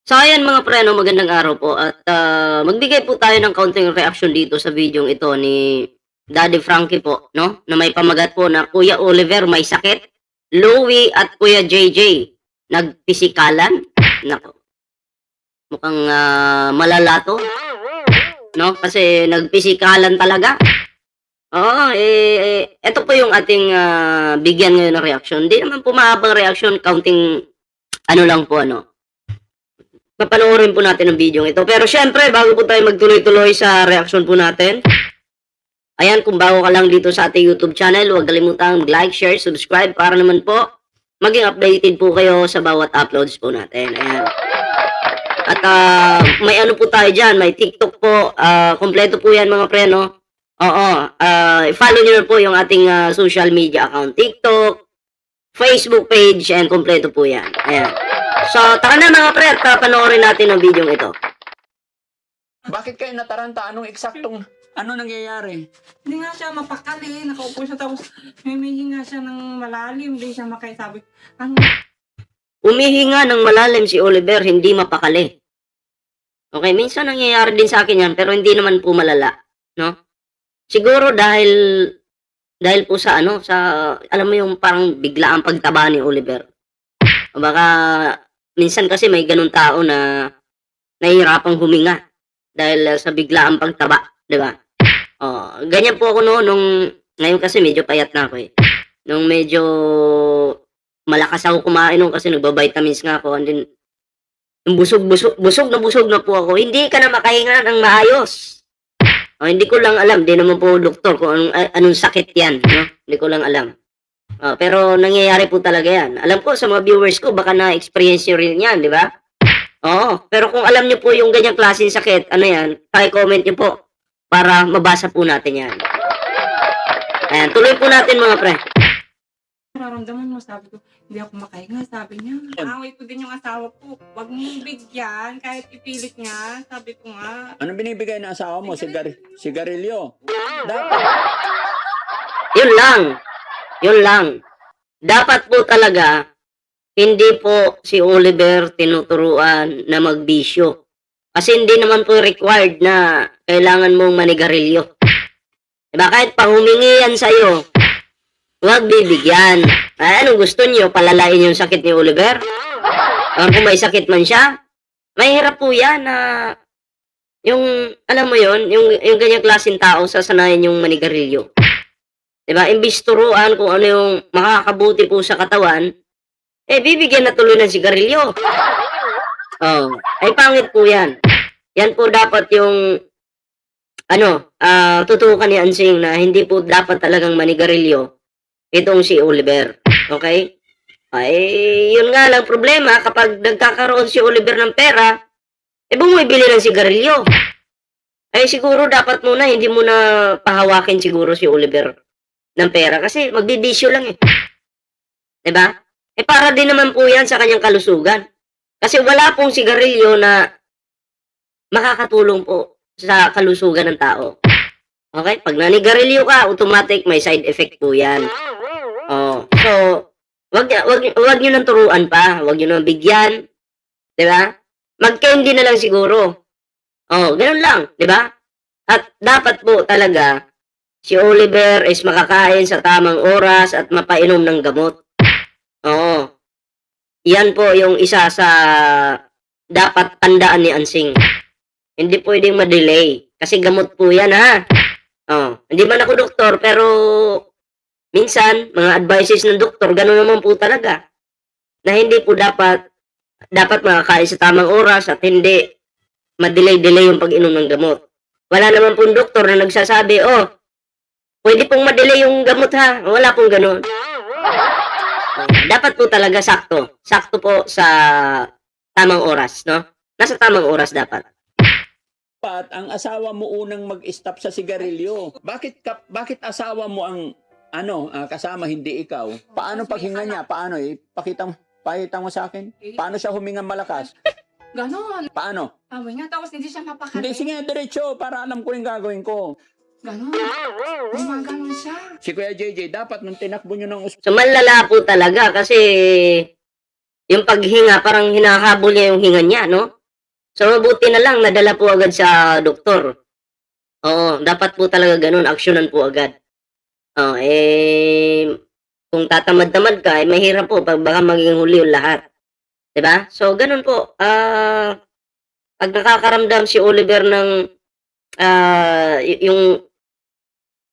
So ayan mga pre 'no, magandang araw po at, magbigay po tayo ng kaunting reaksyon dito sa videong ito ni Daddy Frankie po 'no, na may pamagat po na Kuya Oliver may sakit, Louie at Kuya JJ nagpisikalan. Naku, mukhang, malala 'to 'no, kasi nagpisikalan talaga. Oo, eto po yung ating, bigyan ngayon ng reaksyon. Hindi naman po mahabang reaksyon, kaunting ano lang po ano, papanoorin po natin ang video ito. Pero syempre, bago po tayo magtuloy-tuloy sa reaction po natin, ayan, kung bago ka lang dito sa ating YouTube channel, huwag kalimutang mag-like, share, subscribe para naman po maging updated po kayo sa bawat uploads po natin. Ayan. At may ano po tayo dyan, may TikTok po, kompleto po yan mga pre, no? Oo, follow nyo na po yung ating social media account, TikTok, Facebook page, and kompleto po yan. Ayan. So, tara na mga pre, at panoorin natin ang video ito. Bakit kayo nataranta? Anong eksaktong ano nangyayari? Hindi nga siya mapakali, nakaupo siya tapos humihinga siya ng malalim, hindi siya makasabi. Ano? Humihinga ng malalim si Oliver, hindi mapakali. Okay, minsan nangyayari din sa akin yan, pero hindi naman po malala, no? Siguro dahil po sa ano, sa alam mo yung parang bigla ang pagtaba ni Oliver. O baka minsan kasi may ganung tao na nahihirapang huminga dahil sa biglaang pagtaba, 'di ba? Oh, ganyan po ako noon nung ngayon kasi medyo payat na ako eh. Nung medyo malakas ako kumain nung kasi nagba-vitamins nga ako and then yung busog na po ako. Hindi ka na makahinga ng maayos. Oh, hindi ko lang alam, di naman po doktor kung anong sakit 'yan, no? Hindi ko lang alam. Oh, pero nangyayari po talaga 'yan. Alam ko sa mga viewers ko baka na-experience niyo rin 'yan, di ba? Oo, pero kung alam niyo po yung ganyang klaseng sakit, ano 'yan, paki-comment niyo po para mabasa po natin 'yan. Ayan, tuloy po natin mga pre. Nararamdaman mo, sabi ko, hindi ako makahinga, sabi niya. Away ko din yung asawa ko. Huwag mong bigyan, kahit ipilit niya, sabi ko nga. Anong binibigay ng asawa mo? Sigarilyo. Dapat. Yun lang. Yun lang. Dapat po talaga hindi po si Oliver tinuturuan na magbisyo. Kasi hindi naman po required na kailangan mong manigarilyo. Diba? Kahit pahumingi yan sa'yo, huwag bibigyan. Ay, anong gusto niyo? Palalain yung sakit ni Oliver? O kung may sakit man siya, mahirap po yan na yung, alam mo yon yung ganyang klaseng tao sasanayan yung manigarilyo. Diba? Imbis turuan kung ano yung makakabuti po sa katawan, bibigyan na tuloy ng sigarilyo. Oh, ay pangit po yan. Yan po dapat yung, tutukan ni Ansing na hindi po dapat talagang manigarilyo itong si Oliver. Okay? Ay, yun nga lang problema, kapag nagkakaroon si Oliver ng pera, bumibili ng sigarilyo. Ay, siguro dapat muna, hindi mo na pahawakin siguro si Oliver ng pera kasi magbibisyo lang eh. Diba? Para din naman po yan sa kanyang kalusugan. Kasi wala pong sigarilyo na makakatulong po sa kalusugan ng tao. Okay? Pag nanigarilyo ka, automatic may side effect po yan. Oh, so, wag nyo nang turuan pa. Wag nyo nang bigyan. Diba? Mag-candy na lang siguro. Oh, ganun lang. Diba? At dapat po talaga, si Oliver is makakain sa tamang oras at mapainom ng gamot. Oo. Yan po yung isa sa dapat tandaan ni Ansing. Hindi pwedeng ma-delay. Kasi gamot po yan ha. Oh, hindi man ako doktor pero minsan, mga advices ng doktor, gano'n naman po talaga. Na hindi po dapat makakain sa tamang oras at hindi ma-delay yung pag-inom ng gamot. Wala naman pong doktor na nagsasabi, pwede pong ma-delay yung gamot ha. Wala pong gano'n. Dapat po talaga sakto. Sakto po sa tamang oras, no? Nasa tamang oras dapat. Dapat ang asawa mo unang mag-stop sa sigarilyo. Bakit asawa mo ang kasama, hindi ikaw? Paano paghinga niya? Paano pakita mo sa akin? Paano siya huminga malakas? Ganon. Paano? Sabi niya, tapos hindi siya mapakali. Hindi, sige, diretso para alam ko rin gagawin ko. Ganon. Gumaganon siya. Si Kuya JJ, dapat nung tinakbo nyo ng So, malala po talaga kasi yung paghinga, parang hinahabol niya yung hinga niya, no? So, mabuti na lang, nadala po agad sa doktor. Oo, dapat po talaga ganun, aksyonan po agad. Oh, kung tatamad-tamad ka, mahirap po, baka maging huli yung lahat. 'Di ba? So, ganun po, pag nakakaramdam si Oliver ng, yung,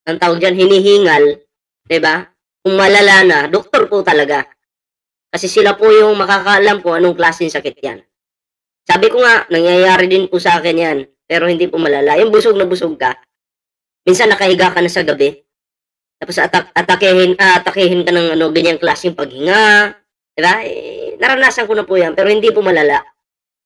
ang tawag diyan, hinihingal, 'di ba? Kung malala na, doktor po talaga. Kasi sila po yung makakaalam kung anong klaseng sakit 'yan. Sabi ko nga, nangyayari din po sa akin 'yan, pero hindi po malala. Yung busog na busog ka, minsan nakahiga ka na sa gabi, tapos atakehin ka ng ano, ganyang klaseng paghinga, 'di ba? Naranasan ko na po 'yan, pero hindi po malala.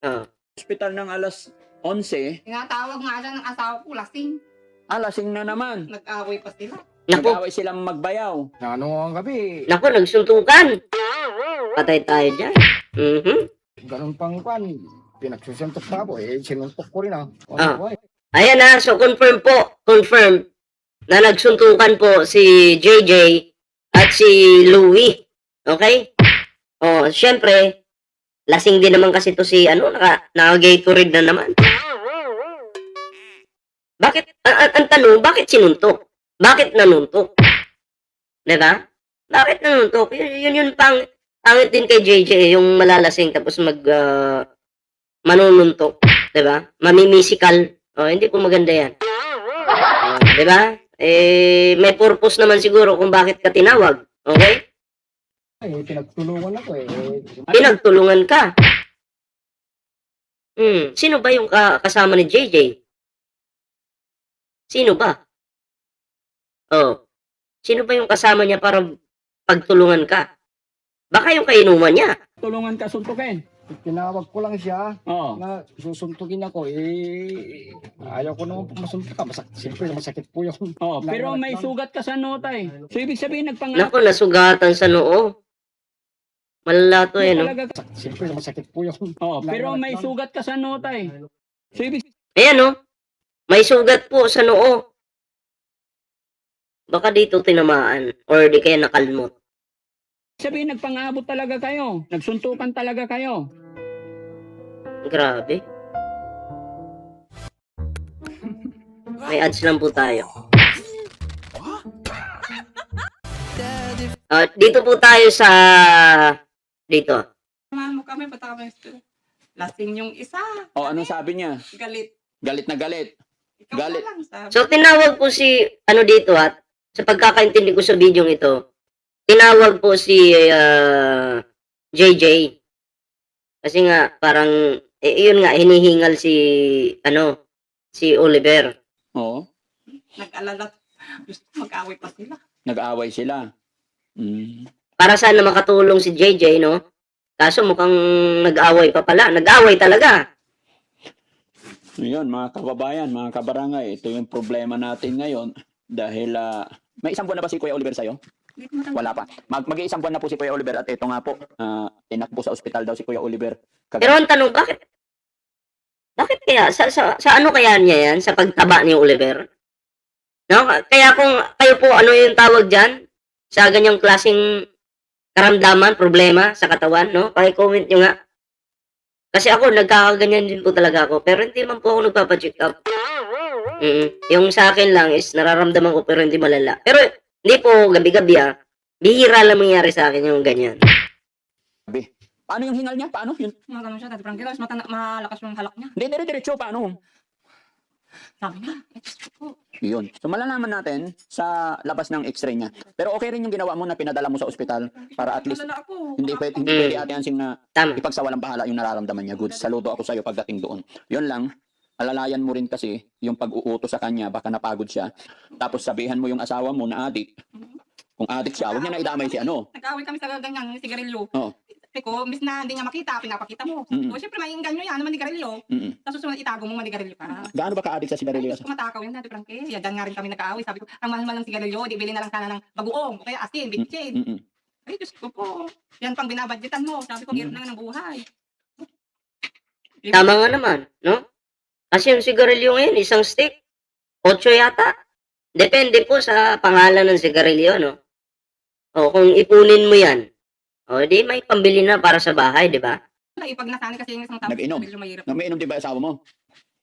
Oo. Hospital ng alas 11, Tinatawag nga siya ng asawa ko, lasing. lasing na naman. Nag-away pa sila. Naku, Nag-away silang magbayaw. Ano ang gabi? nagsuntukan. Patay tayo diyan. Mhm. Ganun pang kwan. Pinagsusuntok pa ako sinuntok ko rin Ah. Ayan na, so confirm na nagsuntukan po si JJ at si Louie. Okay? Oh, syempre, lasing din naman kasi to si naka-Gatorade na naman. Bakit ang tanong, bakit sinuntok? Bakit nanuntok? 'Di ba? Bakit nanuntok? Yun pangit din kay JJ yung malalasing tapos manununtok, 'di ba? Mamimisikal. Oh, hindi po maganda 'yan. 'Di ba? May purpose naman siguro kung bakit ka tinawag. Okay? Pinagtulungan ako Pinagtulungan ka. Sino ba yung kasama ni JJ? Sino ba? Oh. Sino ba yung kasama niya para pagtulungan ka? Baka yung kainuman niya. Tulungan ka suntukin. Tinawag ko lang siya Oo. na susuntukin ako ayaw ko naman masuntukan. Siyempre masakit po yung Oh, pero may sugat ka sa nota eh. So ibig sabihin Naku, nasugatan sa noo. Malala to no? Siyempre masakit po yung Oh, pero may sugat ka sa nota eh. So ibig Ayan no? May sugat po sa noo. Baka dito tinamaan or di kaya nakalmot. sabihin nagpang-abot talaga kayo. Nagsuntukan talaga kayo. Grabe. May ads lang po tayo. Dito po tayo sa dito. Samahan mo kami, bata kami. Lasing yung isa. Oh, ano sabi niya? Galit. Galit na galit. Ikaw Galit. na lang, sabi. So tinawag po si dito sa pagkakaintindi ko sa video ito, tinawag po si JJ. Kasi nga parang yun nga hinihingal si Oliver. Oo. Nag-alala. Gusto mag-away pa sila. Nag-away sila. Para sana makatulong si JJ, no? Kaso mukhang nag-away pa pala. Nag-away talaga. Yun, mga kababayan, mga kabarangay, ito yung problema natin ngayon dahil may isang buwan na ba si Kuya Oliver sa'yo? Hindi ko matanda. Wala pa. Mag-iisang buwan na po si Kuya Oliver at ito nga po, tinakbo sa ospital daw si Kuya Oliver. Pero ang tanong, bakit? Bakit kaya? Sa ano kaya niya yan? Sa pagtaba ni Oliver? No? Kaya kung kayo po, ano yung tawag dyan? Sa ganyang klaseng karamdaman, problema sa katawan, no? Paki-comment nyo nga. Kasi ako, nagkakaganyan din po talaga ako. Pero hindi man po ako nagpapacheck up. Yung sa akin lang is nararamdaman ko pero hindi malala. Pero hindi po gabi-gabi bihira lang mangyari sa akin yung ganyan. Paano yung hingal niya? Paano? Yun. Mga ganun siya, Daddy Frankie. Tapos malakas yung halak niya. Hindi, dire-diretso. Paano? Sabi niya, Diyos ko. Yun. So malalaman natin sa labas ng x-ray niya. Pero okay rin yung ginawa mo na pinadala mo sa ospital para at least Nalala ako. hindi pwede ate Hansing na Tama. ipagsawalang bahala yung nararamdaman niya. Good. Saludo ako sa'yo pagdating doon. Yun lang. Alalayan mo rin kasi yung pag-uutos sa kanya, baka napagod siya. Tapos sabihan mo yung asawa mo na adik. Kung adik siya, huwag niya na idamay si ano. Nag-away kami sa ganyan, sigarilyo. Oo. Sabi ko, miss na hindi niya makita, pinapakita mo. Mm-mm. O, syempre, mainggan nyo yan, manigarilyo. Tapos susunod, itago mo manigarilyo ka. Gaano ba ka-adik sa sigarilyo? Ay, kumatakaw yan, Daddy Frankie. Yan, dyan nga rin kami nag-aaway. Sabi ko, ang mahal-mahal ng sigarilyo, di bili na lang sana ng bagoong. O kaya asin, bitchin. Ay, Diyos ko po. Yan pang binabadgetan mo. Sabi ko, hirap na nga ng buhay. Tama nga naman, no? Kasi yung sigarilyo ngayon, isang stick, 8 yata. Depende po sa pangalan ng sigarilyo, no? O, kung ipunin mo yan, o, di may pambili na para sa bahay, di ba? Pag nasanay kasi yung isang tao, Nag-inom? medyo mahirap. Umiinom din ba yung asawa mo?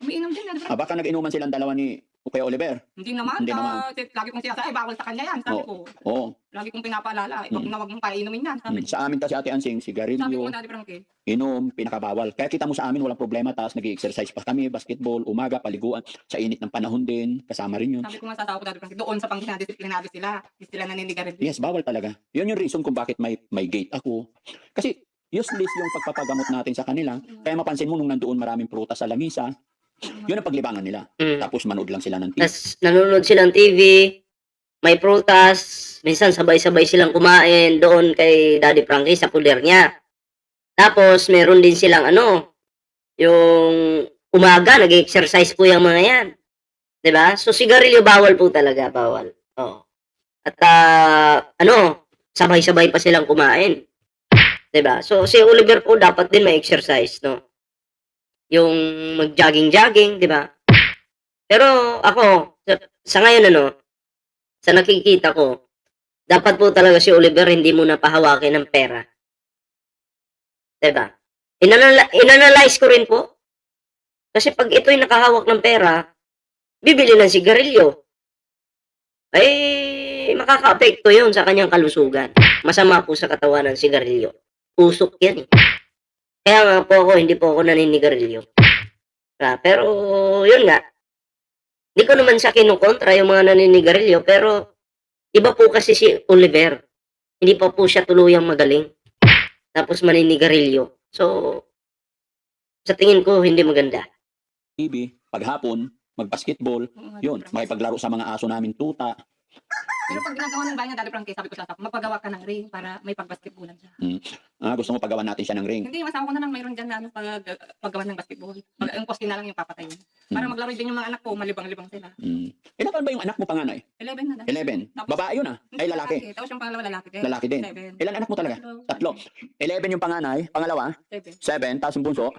Umiinom din, Daddy Frankie. Baka nag-inuman silang dalawa ni Kuya Oliver. Hindi naman. Hindi naman. Lagi kong sinasabi, bawal sa kanya yan. Sabi ko, Oo. lagi kong pinapaalala. Wag na wag mong painumin yan. Sabi ko. Sa amin kasi Ate Ansing, Sabi ko, sigarilyo, Daddy Frankie. inom, pinakabawal. Kaya kita mo sa amin, walang problema. Tapos nag-exercise pa kami, basketball, umaga, paliguan. Sa init ng panahon din, kasama rin yun. Sabi ko nga sa tao ko, Daddy Frankie, doon sa pang dinadisiplinado sila. Hindi sila naninigarilyo. Yes, bawal talaga. Yun yung reason kung bakit may gate ako. Kasi useless yung pagpapagamot natin sa kanila. Kaya mapansin mo nung nandoon maraming prutas sa lamisa, yun ang paglibangan nila. Tapos manood lang sila ng TV. Tapos nanonood silang TV, may prutas, minsan sabay-sabay silang kumain doon kay Daddy Frankie sa puder niya. Tapos meron din silang yung umaga nag-exercise po yung mga yan. 'Di ba? So sigarilyo bawal po talaga, bawal. Oo. At sabay-sabay pa silang kumain. 'Di ba? So si Oliver po dapat din ma-exercise, no? Yung mag-jogging-jogging, 'di ba? Pero ako sa ngayon sa nakikita ko, dapat po talaga si Oliver hindi mo napahawakin ng pera. 'Di ba? Inanalyze ko rin po. Kasi pag ito'y nakahawak ng pera, bibili ng sigarilyo. Ay makakaapekto 'yon sa kanyang kalusugan. Masama po sa katawan ng sigarilyo. Usok 'yan eh. Kaya nga po hindi po ako naninigarilyo. Pero, yun nga. Hindi ko naman siya kinukontra yung mga naninigarilyo, pero iba po kasi si Oliver. Hindi pa po siya tuluyang magaling. Tapos maninigarilyo. So, sa tingin ko, hindi maganda. TV, paghapon, mag-basketball, yun, makipaglaro sa mga aso namin tuta. Pero pag ginagawa ng bahay niya, Daddy Frankie, sabi ko sa asawa, magpagawa ka ng ring para may pag-basketballan siya. Gusto mo pagawa natin siya ng ring. Hindi, yung asawa ko na lang mayroon dyan na paggawa ng basketball. Yung poste na lang yung papatayin. Para maglaro din yung mga anak ko, malibang-libang sila. Ilan taon ba yung anak mo panganay? 11 na, Daddy. 11. Tapos- Babae yun ah. Ay, lalaki. Tapos yung pangalawa lalaki din. Lalaki din. 7. Ilan anak mo talaga? Tatlo. 11 yung panganay, pangalawa, 7, tapos yung bunso.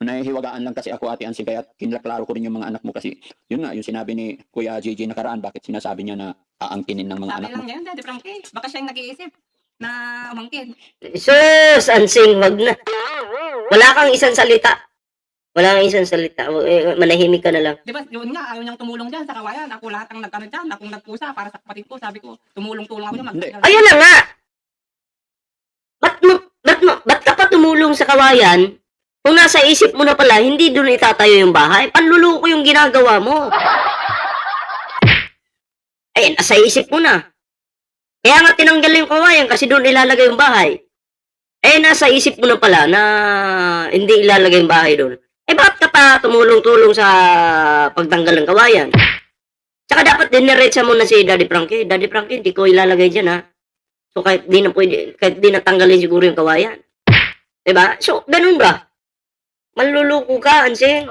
Nahihiwagaan lang kasi ako, Ate Ansing, kaya kinlaklaro ko rin yung mga anak mo kasi yun nga, yung sinabi ni Kuya Gigi nakaraan, bakit sinasabi niya na aangkinin ng mga Sabi anak mo. lang niya yun, Daddy Frankie. Baka siya yung nag-iisip na umangkin. Sus, Ansing, wag na. Wala kang isang salita. Wala kang isang salita. Manahimik ka na lang. Di ba, yun nga, ayaw niyang tumulong dyan sa kawayan. Ako lahat ang nagkano dyan, akong nagpusa para sa kapatid ko. Sabi ko, tumulong-tulong ako dyan. Hindi. Ayun na nga. Ba't ka pa tumulong sa kawayan? Kung nasa isip mo na pala, hindi doon itatayo yung bahay. Panluloko yung ginagawa mo. Ay, nasa isip mo na. Kaya nga tinanggal yung kawayan kasi doon ilalagay yung bahay. Eh, nasa isip mo na pala na hindi ilalagay yung bahay doon. Eh, bakit ka pa tumulong-tulong sa pagtanggal ng kawayan? Tsaka dapat diniretsa mo na si Daddy Frankie. Daddy Frankie, hindi ko ilalagay dyan, ha? So, kahit di natanggalin siguro yung kawayan. Diba? So, ganun ba? Manluluko ka, Ansing.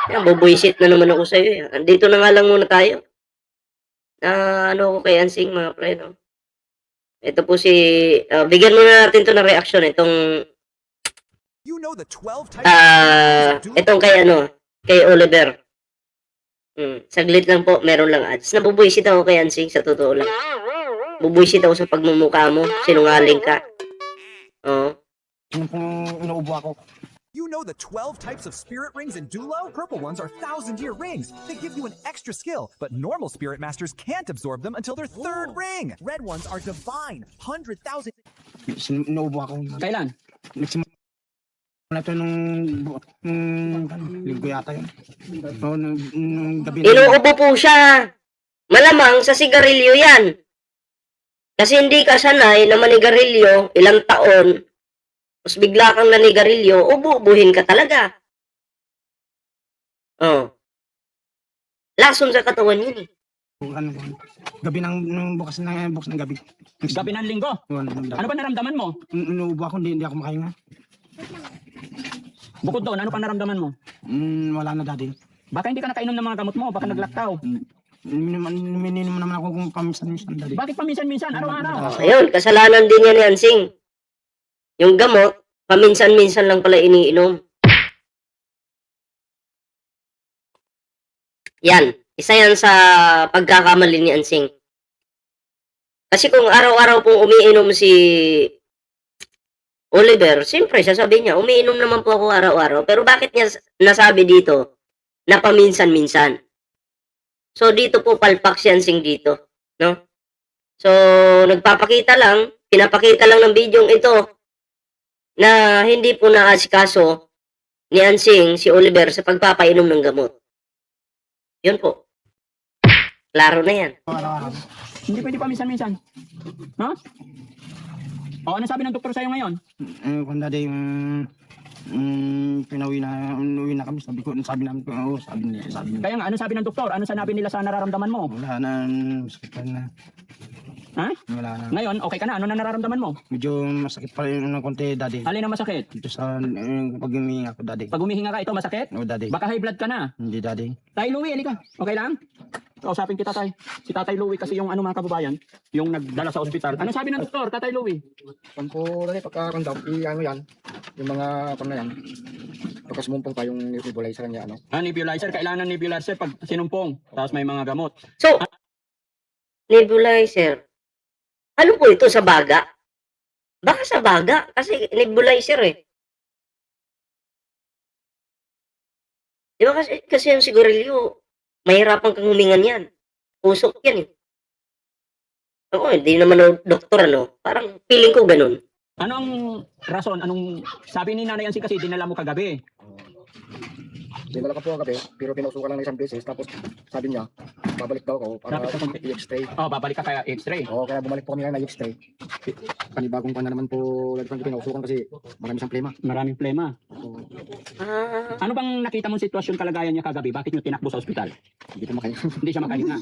Yan, bubuisit na naman ako sa'yo. Eh. Dito na nga lang muna tayo. Ano ako kay Ansing, mga pre, no? Ito po bigyan muna natin to ng reaction. Itong, You know the 12 types of itong kay Oliver. Saglit lang po, meron lang ads. Nabubuisit ako kay Ansing, sa totoo lang. Bubuisit ako sa pagmumukha mo. Sinungaling ka. Oo. Yung kung inuubo ako. You know the 12 types of spirit rings in Dulo? Purple ones are 1,000-year rings. They give you an extra skill, but normal spirit masters can't absorb them until their third ring. Red ones are divine, 100,000. Inuubo ako. Kailan? Nagsimula na ito nung linggo yata yun. O, nung gabi. Inuubo po siya. Malamang sa sigarilyo yan. Kasi hindi ka sanay na manigarilyo ilang taon. Tapos bigla kang nanigarilyo, ububuhin ka talaga. Oh. Lason sa katawan yun eh. Gabi ng bukas ng gabi. Gabi ng linggo. Ano ba naramdaman mo? Inuubo ako, hindi ako makahinga. Bukod doon, ano pa naramdaman mo? Wala na, Daddy. Baka hindi ka nakainom ng mga gamot mo, baka naglaktaw. Mininom naman ako kung paminsan-minsan, Daddy. Bakit paminsan-minsan, araw-araw? Ayun, kasalanan din yan ni Ansing. Yung gamot, paminsan-minsan lang pala iniinom. Yan, isa yan sa pagkakamali ni Ansing. Kasi kung araw-araw pong umiinom si Oliver, siyempre, sasabihin niya, umiinom naman po ako araw-araw. Pero bakit niya nasabi dito na paminsan-minsan? So, dito po palpak si Ansing dito. No? So, pinapakita lang ng video ito na hindi po naasikaso ni Ansing si Oliver sa pagpapainom ng gamot. Yun po. Klaro na yan. Hindi pwede pa minsan-minsan. Ha? O, ano sabi ng doktor sa'yo ngayon? Kung dati uwi na kami, sabi namin, sabi niya. Kaya nga, ano sabi ng doktor? Ano sabi nila sa nararamdaman mo? Wala na, masakit pa na. Ha? Wala na. Ngayon, okay ka na. Ano na nararamdaman mo? Medyo masakit pa rin ng konti, daddy. Alin ang masakit? Dito sa pag huminga ko, daddy. Pag humihinga ka, ito masakit? No, daddy. Baka high blood ka na. Hindi, daddy. Tay Louie, halika. Okay lang? Kausapin kita, tay. Si Tatay Louie kasi yung mga kababayan, yung nagdala sa ospital. Ano sabi ng doktor, Tatay Louie? Pampo, daddy, pagkakanda, ano yan, yung mga, na yan, pagka sumumpong pa yung nebulizer niya, ano. Nebulizer. Kailangan ng nebulizer pag sinumpong. Tapos may mga gamot. So, nebulizer. Ano po ito sa baga? Baka sa baga, kasi nebulizer eh. Di ba kasi yung sigarilyo, mahirapan kang humingan yan. Usok yan eh. Oo, hindi naman ako doktor ano. Parang feeling ko ganun. Ano ang rason? Anong sabi ni Nanay Ansing kasi dinala mo kagabi? Dinala ka po kagabi, pero pinausukan lang ng isang beses, tapos sabi niya, babalik daw ako para Dapat ka i-x-ray. Oh, babalik ka kaya X-ray. Oo, kaya bumalik po kami ngayon na i-x-ray. Panibagong pa na naman po, lagi kang pinausukan kasi marami siyang plema. Maraming plema. Ah, Ano bang nakita mong sitwasyon kalagayan niya kagabi? Bakit niyo tinakbo sa ospital? Hindi ko makain. Hindi siya makahinga.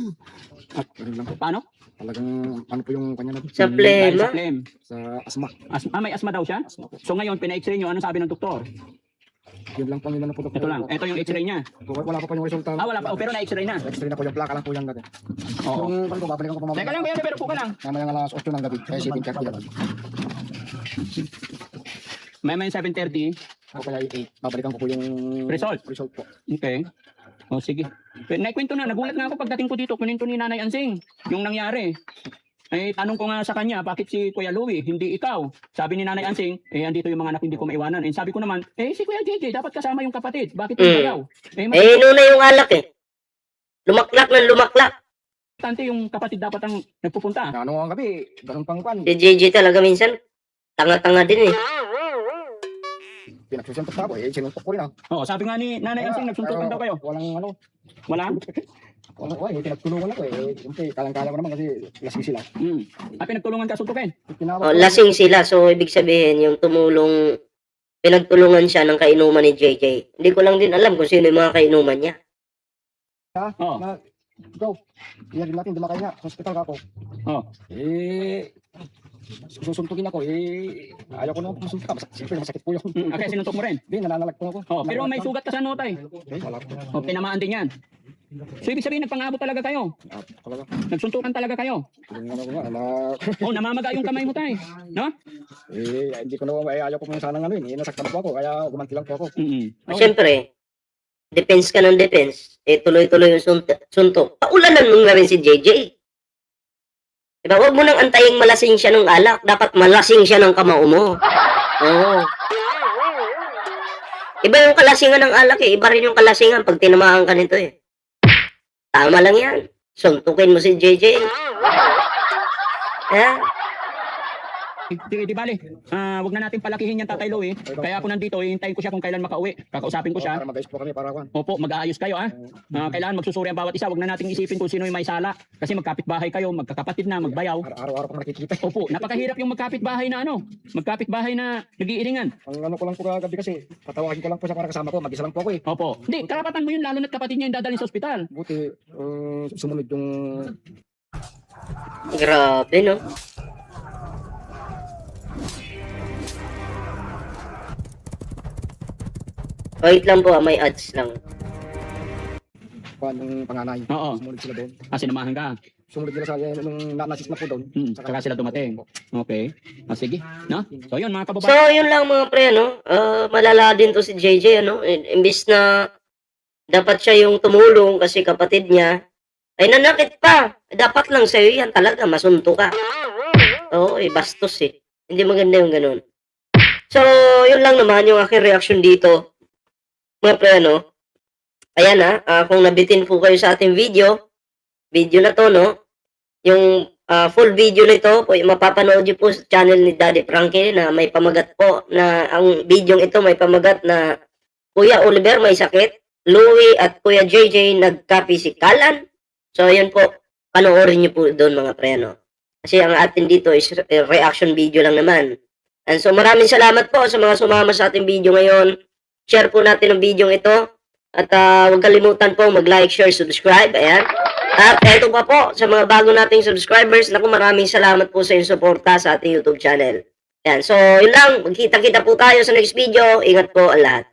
Ganun lang po. Paano? Talagang ano po yung kanya na sa Dahil plema. sa phlegm. sa asma. May asma daw siya? So ngayon, pina-x-ray niyo, ano sabi ng doktor? Yun lang po nila na po. Ito lang. Ito yung x-ray niya. Wala pa po yung resulta. Wala pa. Oh, pero na-x-ray na. X-ray na po yung plaka lang po yan dati. Oo. Yung ano ko, babalikan ko pa mamaya. Teka lang, pero po ka lang. Mamaya nga alas 8 ng gabi. Kaya 7:30 yan. May 7:30. O kaya 8. Babalikan ko po yung Result. result po. Okay. O sige. Pero naikwento na. Nagulat na ako pagdating ko dito. Kuninto ni Nanay Ansing. Yung nangyari. Eh, tanong ko nga sa kanya, bakit si Kuya Louie, hindi ikaw? Sabi ni Nanay Ansing, andito yung mga anak hindi ko maiwanan. Eh, sabi ko naman, si Kuya JJ, dapat kasama yung kapatid. Bakit hindi ikaw? Inuna yung alak eh. Lumaklak ng lumaklak. Importante yung kapatid dapat ang nagpupunta. Ano ang gabi? Ganun pang pan. Si JJ talaga minsan, tanga-tanga din eh. Pinagsusuntok na ako eh. Sinuntok ko rin ah. Oo, sabi nga ni Nanay Ansing, nagsuntukan daw kayo. Walang ano. Wala? Wala eh. Pinagtulungan ako eh. Siyempre, kalang-kala ko naman kasi lasing sila. Pinagtulungan ka suntukin. Oh, lasing sila, so ibig sabihin, yung pinagtulungan siya ng kainuman ni JJ. Hindi ko lang din alam kung sino yung mga kainuman niya. Oo. Go. Iyan natin, dumakay nga. Hospital ka ako. Oo. Susuntukin ako ayaw ko naman pumunta. Siyempre, masakit po yun. Okay, sinuntok mo rin. Hindi, nanalag po ako. Oh, pero may sugat ka sa notay. Wala po. Oh, tinamaan din yan. So, ibig sabihin, nagpangabot talaga kayo. Talaga. Nagsuntukan talaga kayo. Oh, namamaga yung kamay mo tay. No? Hindi ko naman, ayaw ko muna sanang nasaktan po ako, kaya gumanti lang po ako. Okay. Siyempre, defense ka ng defense, tuloy-tuloy yung suntok. Paulanan mo na rin si JJ. Diba, huwag mo nang antaying malasing siya ng alak. Dapat malasing siya ng kamao mo. Oo. Iba yung kalasingan ng alak eh. Iba rin yung kalasingan pag tinamaan ka nito eh. Tama lang yan. Suntukin mo si JJ. Ha? Di bali. Wag na natin palakihin yan Tatay Louie. Kaya ako nandito, hihintayin ko siya kung kailan makauwi. Kakausapin ko siya. Para mag-ayos po kami, para ako. Opo, mag-aayos kayo kailangan magsusuri ang bawat isa. Wag na nating isipin kung sino yung may sala. Kasi magkapit-bahay kayo, magkakapatid na, magbayaw. Araw-araw pa nakikita. Opo, napakahirap yung magkapit-bahay na magkapit-bahay na nag-iiringan. Ang ko lang po kagabi kasi, patawagin ko lang po sa para kasama ko, mag-isa lang po ako eh. Opo. Hindi, karapatan mo yun lalo na't kapatid niya yung dadalhin sa ospital. Buti, sumunod yung... Grabe, no? Wait lang po, may ads lang. Yung panganay. Oo. Sumunod sila doon. Sinamahan ka. Sumunod sila sa nung nasis na po doon. Saka sila dumating. Okay. Sige. No? So yun mga So, kababayan. yun lang mga pre, no? Malala din to si JJ, ano? Imbis na dapat siya yung tumulong kasi kapatid niya, ay nanakit pa. Dapat lang sa'yo yan talaga, masunto ka. Oo, bastos eh. Hindi maganda yung ganun. So, yun lang naman yung aking reaction dito. Mga pre, ano? Ayan kung nabitin po kayo sa ating video na to, no? Yung full video nito po, mapapanood nyo po sa channel ni Daddy Frankie na may pamagat po na ang video ito may pamagat na Kuya Oliver may sakit, Louie at Kuya JJ nagkapisigalan. So, yun po, panoorin nyo po doon mga pre, no? Kasi ang atin dito is reaction video lang naman. And so, maraming salamat po sa mga sumama sa ating video ngayon. Share po natin ang video ito. At huwag kalimutan po mag-like, share, subscribe. Ayan. At eto pa po sa mga bago nating subscribers. Naku, maraming salamat po sa inyong suporta sa ating YouTube channel. Ayan. So, yun lang. Magkita-kita po tayo sa next video. Ingat po ang lahat.